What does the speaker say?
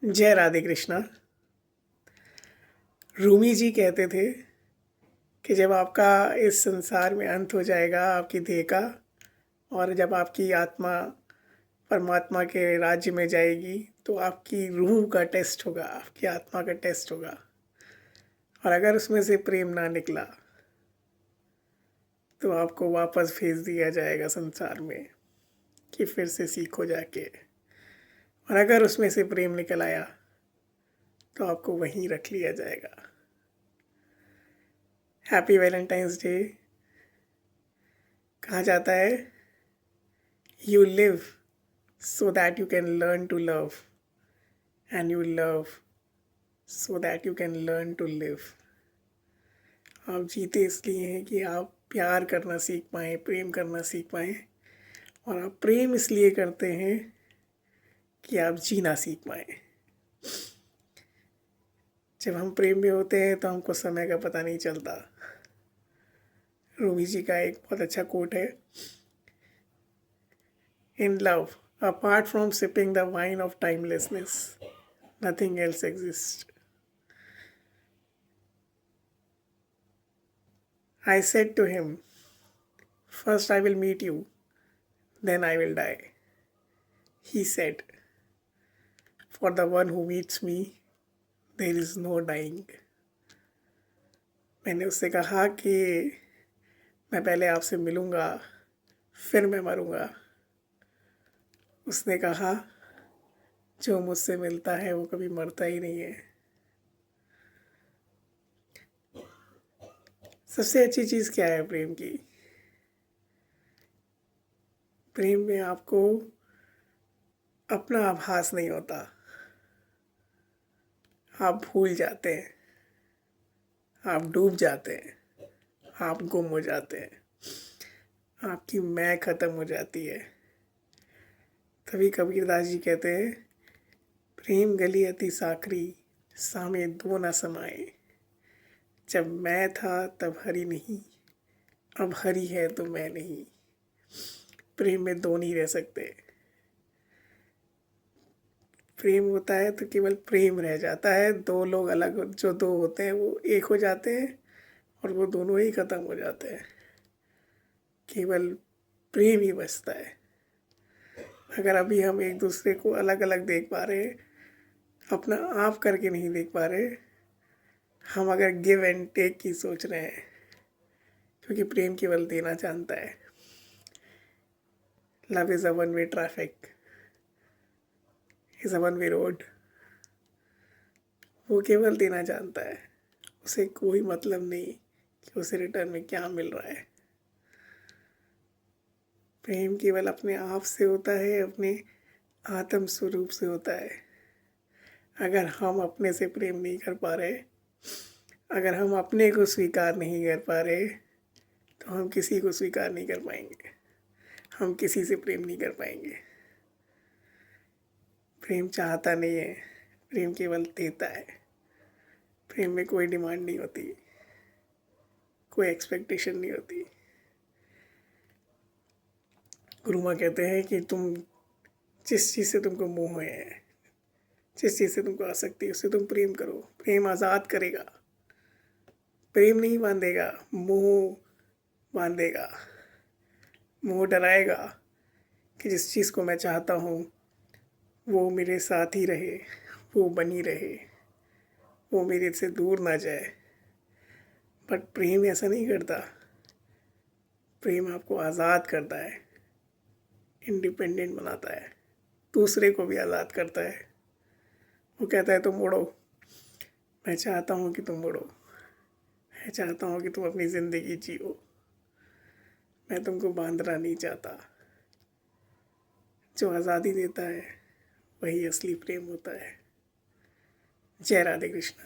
जय राधे कृष्णा। रूमी जी कहते थे कि जब आपका इस संसार में अंत हो जाएगा आपकी देह का, और जब आपकी आत्मा परमात्मा के राज्य में जाएगी तो आपकी रूह का टेस्ट होगा, आपकी आत्मा का टेस्ट होगा। और अगर उसमें से प्रेम ना निकला तो आपको वापस भेज दिया जाएगा संसार में कि फिर से सीखो जाके। और अगर उसमें से प्रेम निकल आया तो आपको वहीं रख लिया जाएगा। Happy Valentine's day. कहा जाता है you live so that you can learn to love, and you love so that you can learn to live. आप जीते इसलिए हैं कि आप प्यार करना सीख पाएँ, प्रेम करना सीख पाएँ, और आप प्रेम इसलिए करते हैं कि आप जीना सीख पाएँ। जब हम प्रेम में होते हैं तो हमको समय का पता नहीं चलता। रूमी जी का एक बहुत अच्छा कोट है, in love apart from sipping the wine of timelessness, nothing else exists. I said to him, first I will meet you, then I will die. He said, for the one who meets me, there is no dying. मैंने उससे कहा कि मैं पहले आपसे मिलूँगा, फिर मैं मरूँगा। उसने कहा, जो मुझसे मिलता है वो कभी मरता ही नहीं है। सबसे अच्छी चीज़ क्या है प्रेम की? प्रेम में आपको अपना आभास नहीं होता, आप भूल जाते हैं, आप डूब जाते हैं, आप गुम हो जाते हैं, आपकी मैं ख़त्म हो जाती है। तभी कबीरदास जी कहते हैं, प्रेम गली अति साकरी, सामे दो न समाए। जब मैं था तब हरि नहीं, अब हरि है तो मैं नहीं। प्रेम में दो नहीं रह सकते। प्रेम होता है तो केवल प्रेम रह जाता है। दो लोग अलग, जो दो होते हैं वो एक हो जाते हैं, और वो दोनों ही ख़त्म हो जाते हैं। केवल प्रेम ही बचता है। अगर अभी हम एक दूसरे को अलग अलग देख पा रहे हैं, अपना आप करके नहीं देख पा रहे, हम अगर गिव एंड टेक की सोच रहे हैं, क्योंकि प्रेम केवल देना जानता है। Love is a one way traffic, is a one way road. वो केवल देना जानता है, उसे कोई मतलब नहीं कि उसे रिटर्न में क्या मिल रहा है। प्रेम केवल अपने आप से होता है, अपने आत्म स्वरूप से होता है। अगर हम अपने से प्रेम नहीं कर पा रहे, अगर हम अपने को स्वीकार नहीं कर पा रहे, तो हम किसी को स्वीकार नहीं कर पाएंगे, हम किसी से प्रेम नहीं कर पाएंगे। प्रेम चाहता नहीं है, प्रेम केवल देता है। प्रेम में कोई डिमांड नहीं होती, कोई एक्सपेक्टेशन नहीं होती। गुरु माँ कहते हैं कि तुम जिस चीज़ से तुमको मोह है, जिस चीज़ से तुमको आसक्ति है, उससे तुम प्रेम करो। प्रेम आज़ाद करेगा, प्रेम नहीं बांधेगा, मोह बांधेगा। मोह डराएगा कि जिस चीज़ को मैं चाहता हूँ वो मेरे साथ ही रहे, वो बनी रहे, वो मेरे से दूर ना जाए। बट प्रेम ऐसा नहीं करता। प्रेम आपको आज़ाद करता है, इंडिपेंडेंट बनाता है, दूसरे को भी आज़ाद करता है। वो कहता है तुम उड़ो, मैं चाहता हूँ कि तुम उड़ो, मैं चाहता हूँ कि तुम अपनी ज़िंदगी जियो, मैं तुमको बांधना नहीं चाहता। जो आज़ादी देता है वही असली प्रेम होता है। जय राधे कृष्ण।